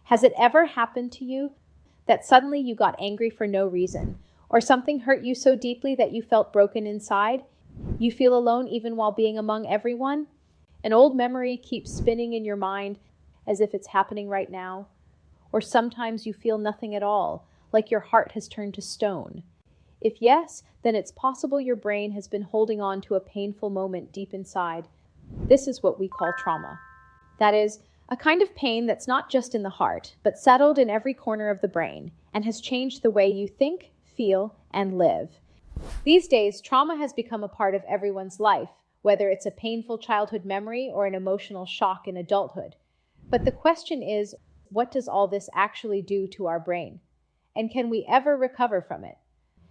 Has it ever happened to you that suddenly you got angry for no reason, or something hurt you so deeply that you felt broken inside? You feel alone even while being among everyone? An old memory keeps spinning in your mind as if it's happening right now. Or sometimes you feel nothing at all, like your heart has turned to stone. If yes, then it's possible your brain has been holding on to a painful moment deep inside. This is what we call trauma. That is, a kind of pain that's not just in the heart, but settled in every corner of the brain and has changed the way you think, feel, and live. These days, trauma has become a part of everyone's life, whether it's a painful childhood memory or an emotional shock in adulthood. But the question is, what does all this actually do to our brain? And can we ever recover from it?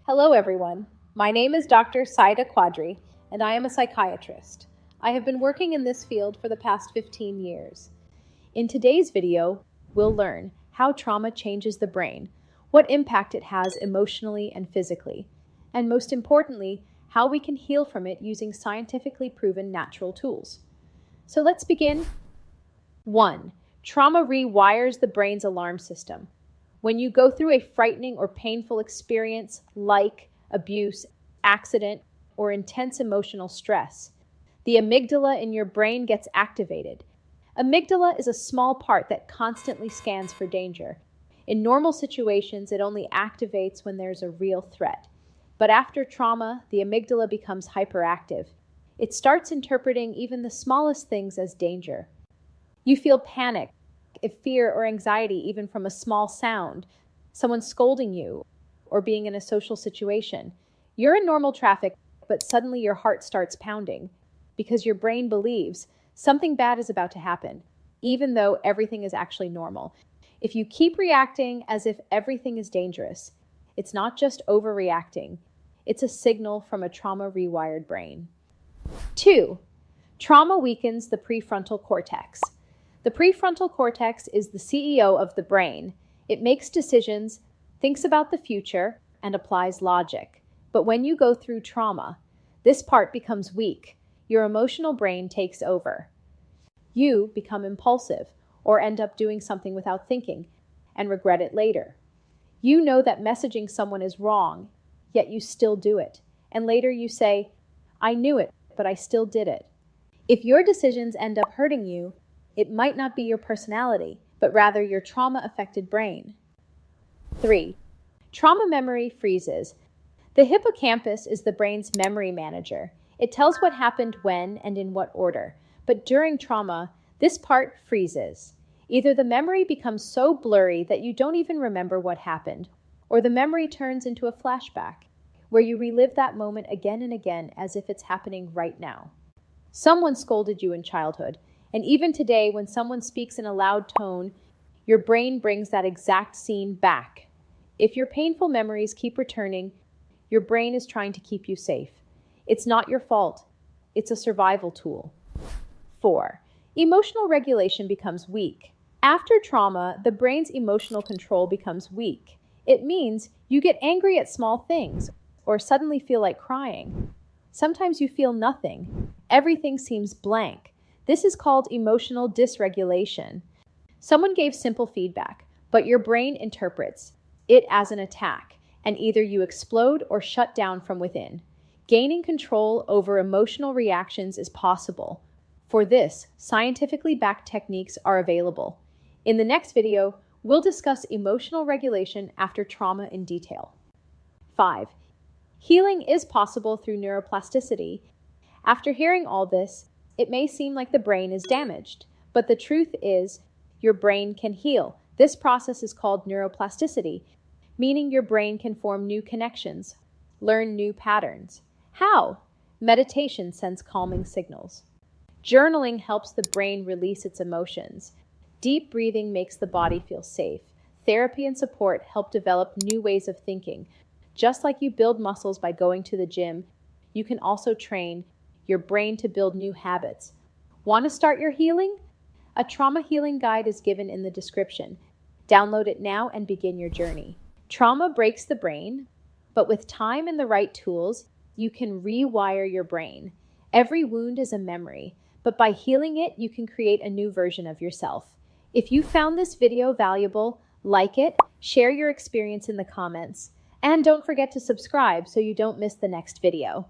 Hello, everyone. My name is Dr. Syeda Qadri, and I am a psychiatrist. I have been working in this field for the past 15 years. In today's video, we'll learn how trauma changes the brain, what impact it has emotionally and physically, and most importantly, how we can heal from it using scientifically proven natural tools. So let's begin. 1. Trauma rewires the brain's alarm system. When you go through a frightening or painful experience like abuse, accident, or intense emotional stress, the amygdala in your brain gets activated. Amygdala is a small part that constantly scans for danger. In normal situations, it only activates when there's a real threat. But after trauma, the amygdala becomes hyperactive. It starts interpreting even the smallest things as danger. You feel panic, fear, or anxiety even from a small sound, someone scolding you, or being in a social situation. You're in normal traffic, but suddenly your heart starts pounding because your brain believes something bad is about to happen, even though everything is actually normal. If you keep reacting as if everything is dangerous, it's not just overreacting, it's a signal from a trauma-rewired brain. 2. Trauma weakens the prefrontal cortex. The prefrontal cortex is the CEO of the brain. It makes decisions, thinks about the future, and applies logic. But when you go through trauma, this part becomes weak. Your emotional brain takes over. You become impulsive or end up doing something without thinking and regret it later. You know that messaging someone is wrong, yet you still do it. And later you say, I knew it, but I still did it. If your decisions end up hurting you, it might not be your personality, but rather your trauma-affected brain. 3. Trauma memory freezes. The hippocampus is the brain's memory manager. It tells what happened when and in what order. But during trauma, this part freezes. Either the memory becomes so blurry that you don't even remember what happened, or the memory turns into a flashback, where you relive that moment again and again as if it's happening right now. Someone scolded you in childhood, and even today when someone speaks in a loud tone, your brain brings that exact scene back. If your painful memories keep returning, your brain is trying to keep you safe. It's not your fault. It's a survival tool. 4. Emotional regulation becomes weak. After trauma, the brain's emotional control becomes weak. It means you get angry at small things or suddenly feel like crying. Sometimes you feel nothing. Everything seems blank. This is called emotional dysregulation. Someone gave simple feedback, but your brain interprets it as an attack, and either you explode or shut down from within. Gaining control over emotional reactions is possible. For this, scientifically backed techniques are available. In the next video, we'll discuss emotional regulation after trauma in detail. 5. Healing is possible through neuroplasticity. After hearing all this, it may seem like the brain is damaged, but the truth is, your brain can heal. This process is called neuroplasticity, meaning your brain can form new connections, learn new patterns. How? Meditation sends calming signals. Journaling helps the brain release its emotions. Deep breathing makes the body feel safe. Therapy and support help develop new ways of thinking. Just like you build muscles by going to the gym, you can also train your brain to build new habits. Want to start your healing? A trauma healing guide is given in the description. Download it now and begin your journey. Trauma breaks the brain, but with time and the right tools, you can rewire your brain. Every wound is a memory, but by healing it, you can create a new version of yourself. If you found this video valuable, like it, share your experience in the comments, and don't forget to subscribe so you don't miss the next video.